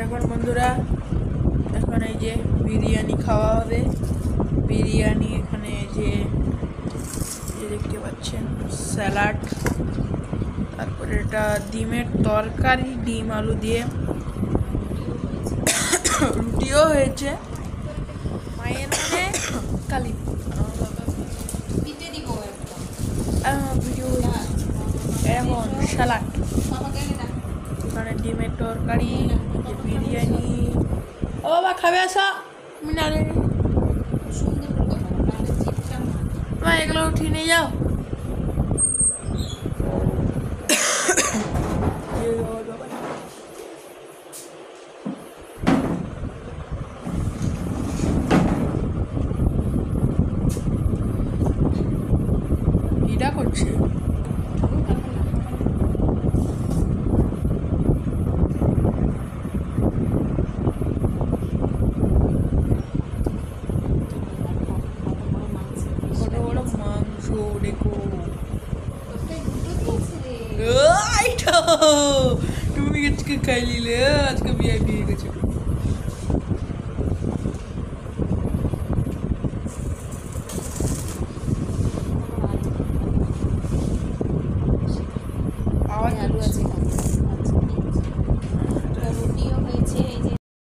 এখন বন্ধুরা এখন এই যে বিরিয়ানি খাওয়া হবে। বিরিয়ানি এখানে এই যে দেখতে পাচ্ছেন স্যালাড, তারপরে এটা ডিমের তরকারি, ডিম আলু দিয়ে রুটিও হয়েছে। মায়ের মানে কালি ভিডিও এখন স্যালাড, এখানে ডিমের তরকারি, বিরিয়ানি। ও বাবা খাবে আসা মিনারে মা এগুলো উঠিয়ে নিয়ে যাও। এটা করছে বড় বড় মাংস দেখো। তুমি আজকে খাই নিলে, আজকে ভিআইপি হয়ে গেছে।